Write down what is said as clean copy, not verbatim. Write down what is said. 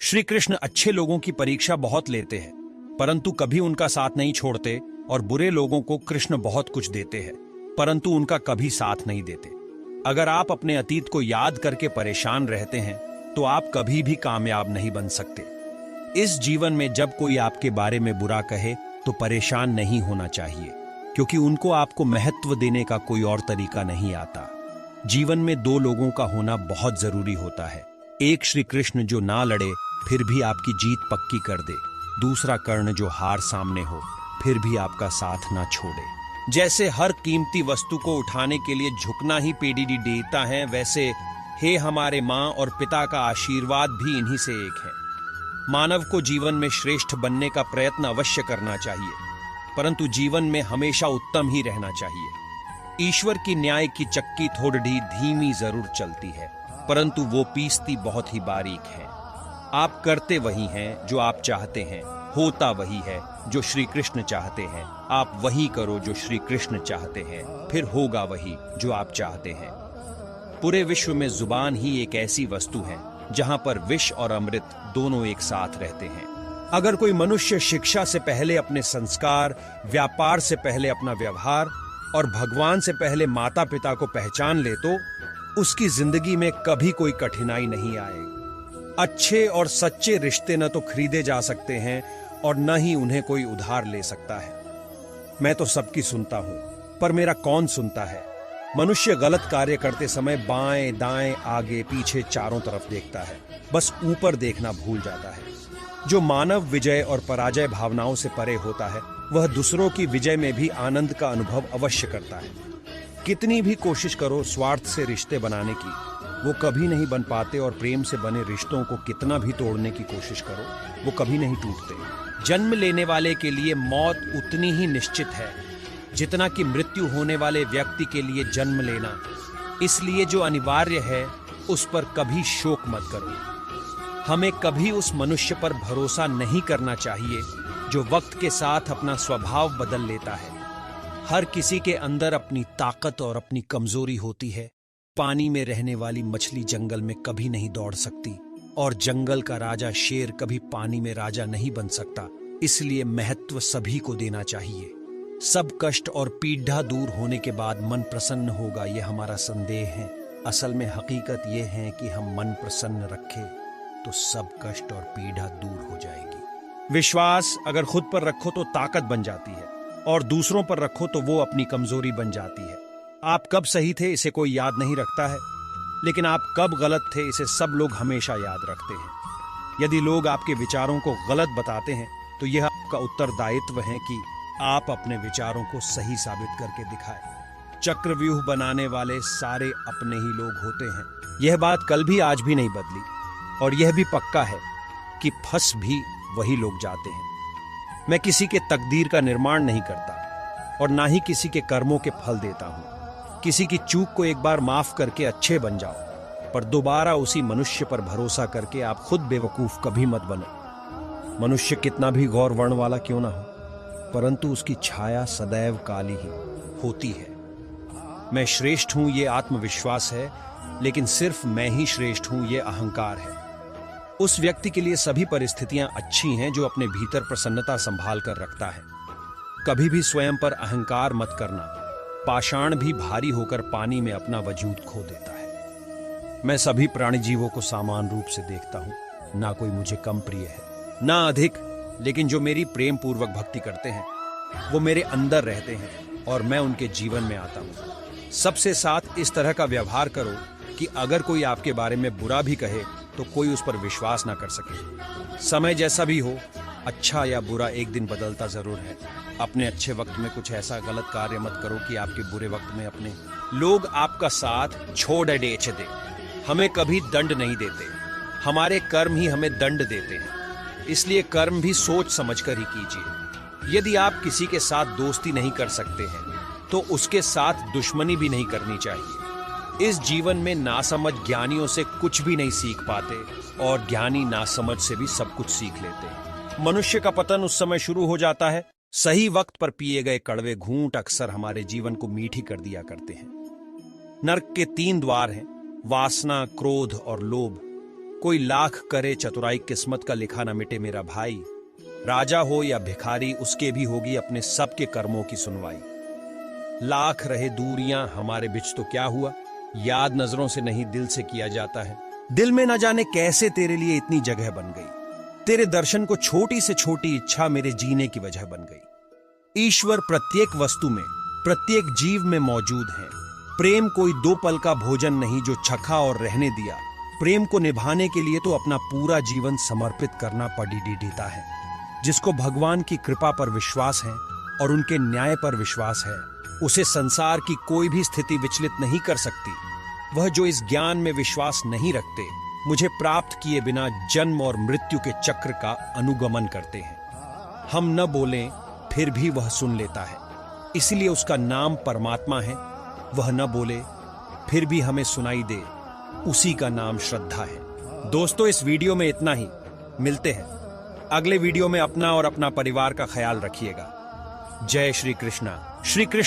श्री कृष्ण अच्छे लोगों की परीक्षा बहुत लेते हैं, परंतु कभी उनका साथ नहीं छोड़ते, और बुरे लोगों को कृष्ण बहुत कुछ देते हैं, परंतु उनका कभी साथ नहीं देते। अगर आप अपने अतीत को याद करके परेशान रहते हैं तो आप कभी भी कामयाब नहीं बन सकते। इस जीवन में जब कोई आपके बारे में बुरा कहे तो परेशान नहीं होना चाहिए, क्योंकि उनको आपको महत्व देने का कोई और तरीका नहीं आता। जीवन में दो लोगों का होना बहुत जरूरी होता है। एक श्री कृष्ण जो ना लड़े फिर भी आपकी जीत पक्की कर दे, दूसरा कर्ण जो हार सामने हो फिर भी आपका साथ ना छोड़े। जैसे हर कीमती वस्तु को उठाने के लिए झुकना ही पीढ़ी देता है, वैसे हे हमारे माँ और पिता का आशीर्वाद भी इन्हीं से एक है। मानव को जीवन में श्रेष्ठ बनने का प्रयत्न अवश्य करना चाहिए, परंतु जीवन में हमेशा उत्तम ही रहना चाहिए। ईश्वर की न्याय की चक्की थोड़ी धीमी जरूर चलती है, परंतु वो पीसती बहुत ही बारीक है। आप करते वही हैं जो आप चाहते हैं, होता वही है जो श्री कृष्ण चाहते हैं। आप वही करो जो श्री कृष्ण चाहते हैं, फिर होगा वही जो आप चाहते हैं। पूरे विश्व में जुबान ही एक ऐसी वस्तु है जहां पर विष और अमृत दोनों एक साथ रहते हैं। अगर कोई मनुष्य शिक्षा से पहले अपने संस्कार, व्यापार से पहले अपना व्यवहार और भगवान से पहले माता पिता को पहचान ले तो उसकी जिंदगी में कभी कोई कठिनाई नहीं आएगी। अच्छे और सच्चे रिश्ते न तो खरीदे जा सकते हैं और न ही उन्हें कोई उधार ले सकता है। मैं तो सबकी सुनता हूं, पर मेरा कौन सुनता है। मनुष्य गलत कार्य करते समय बाएं दाएं आगे पीछे चारों तरफ देखता है, बस ऊपर देखना भूल जाता है। जो मानव विजय और पराजय भावनाओं से परे होता है, वह दूसरों की विजय में भी आनंद का अनुभव अवश्य करता है। कितनी भी कोशिश करो स्वार्थ से रिश्ते बनाने की, वो कभी नहीं बन पाते, और प्रेम से बने रिश्तों को कितना भी तोड़ने की कोशिश करो, वो कभी नहीं टूटते। जन्म लेने वाले के लिए मौत उतनी ही निश्चित है जितना कि मृत्यु होने वाले व्यक्ति के लिए जन्म लेना। इसलिए जो अनिवार्य है उस पर कभी शोक मत करो। हमें कभी उस मनुष्य पर भरोसा नहीं करना चाहिए जो वक्त के साथ अपना स्वभाव बदल लेता है। हर किसी के अंदर अपनी ताकत और अपनी कमजोरी होती है। पानी में रहने वाली मछली जंगल में कभी नहीं दौड़ सकती, और जंगल का राजा शेर कभी पानी में राजा नहीं बन सकता। इसलिए महत्व सभी को देना चाहिए। सब कष्ट और पीड़ा दूर होने के बाद मन प्रसन्न होगा, यह हमारा संदेह है। असल में हकीकत यह है कि हम मन प्रसन्न रखें तो सब कष्ट और पीड़ा दूर हो जाएगी। विश्वास अगर खुद पर रखो तो ताकत बन जाती है, और दूसरों पर रखो तो वो अपनी कमजोरी बन जाती है। आप कब सही थे इसे कोई याद नहीं रखता है, लेकिन आप कब गलत थे इसे सब लोग हमेशा याद रखते हैं। यदि लोग आपके विचारों को गलत बताते हैं तो यह आपका उत्तरदायित्व है कि आप अपने विचारों को सही साबित करके दिखाएं। चक्रव्यूह बनाने वाले सारे अपने ही लोग होते हैं। यह बात कल भी आज भी नहीं बदली, और यह भी पक्का है कि फंस भी वही लोग जाते हैं। मैं किसी के तकदीर का निर्माण नहीं करता, और ना ही किसी के कर्मों के फल देता हूं। किसी की चूक को एक बार माफ करके अच्छे बन जाओ, पर दोबारा उसी मनुष्य पर भरोसा करके आप खुद बेवकूफ कभी मत बनो। मनुष्य कितना भी गौर वर्ण वाला क्यों ना हो, परंतु उसकी छाया सदैव काली ही होती है। मैं श्रेष्ठ हूं ये आत्मविश्वास है, लेकिन सिर्फ मैं ही श्रेष्ठ हूं ये अहंकार है। उस व्यक्ति के लिए सभी परिस्थितियां अच्छी हैं जो अपने भीतर प्रसन्नता संभाल कर रखता है। कभी भी स्वयं पर अहंकार मत करना। पाषाण भी भारी होकर पानी में अपना वजूद खो देता है। मैं सभी प्राणी जीवों को समान रूप से देखता हूं, ना कोई मुझे कम प्रिय है ना अधिक, लेकिन जो मेरी प्रेम पूर्वक भक्ति करते हैं वो मेरे अंदर रहते हैं और मैं उनके जीवन में आता हूं। सबसे साथ इस तरह का व्यवहार करो कि अगर कोई आपके बारे में बुरा भी कहे तो कोई उस पर विश्वास ना कर सके। समय जैसा भी हो, अच्छा या बुरा एक दिन बदलता जरूर है। अपने अच्छे वक्त में कुछ ऐसा गलत कार्य मत करो कि आपके बुरे वक्त में अपने लोग आपका साथ छोड़ दे। हमें कभी दंड नहीं देते, हमारे कर्म ही हमें दंड देते हैं। इसलिए कर्म भी सोच समझकर ही कीजिए। यदि आप किसी के साथ दोस्ती नहीं कर सकते हैं तो उसके साथ दुश्मनी भी नहीं करनी चाहिए। इस जीवन में नासमझ ज्ञानियों से कुछ भी नहीं सीख पाते, और ज्ञानी नासमझ से भी सब कुछ सीख लेते हैं। मनुष्य का पतन उस समय शुरू हो जाता है, सही वक्त पर पिए गए कड़वे घूंट अक्सर हमारे जीवन को मीठी कर दिया करते हैं। नर्क के 3 द्वार हैं, वासना, क्रोध और लोभ। कोई लाख करे चतुराई, किस्मत का लिखा न मिटे मेरा भाई। राजा हो या भिखारी, उसके भी होगी अपने सबके कर्मों की सुनवाई। लाख रहे दूरियां हमारे बीच तो क्या हुआ, याद नजरों से नहीं दिल से किया जाता है। दिल में न जाने कैसे तेरे लिए इतनी जगह बन गई, तेरे दर्शन को छोटी से छोटी इच्छा मेरे जीने की वजह बन गई। ईश्वर प्रत्येक वस्तु में, प्रत्येक जीव में मौजूद है। प्रेम कोई 2 पल का भोजन नहीं जो चखा और रहने दिया। प्रेम को निभाने के लिए तो अपना पूरा जीवन समर्पित करना पड़ता है। जिसको भगवान की कृपा पर विश्वास है और उनके न्याय पर विश्वास है, उसे संसार की कोई भी स्थिति विचलित नहीं कर सकती। वह जो इस ज्ञान में विश्वास नहीं रखते, मुझे प्राप्त किए बिना जन्म और मृत्यु के चक्र का अनुगमन करते हैं। हम न बोलें फिर भी वह सुन लेता है, इसलिए उसका नाम परमात्मा है। वह न बोले फिर भी हमें सुनाई दे, उसी का नाम श्रद्धा है। दोस्तों, इस वीडियो में इतना ही। मिलते हैं अगले वीडियो में। अपना और अपना परिवार का ख्याल रखिएगा। जय श्री कृष्णा। श्री कृष्ण।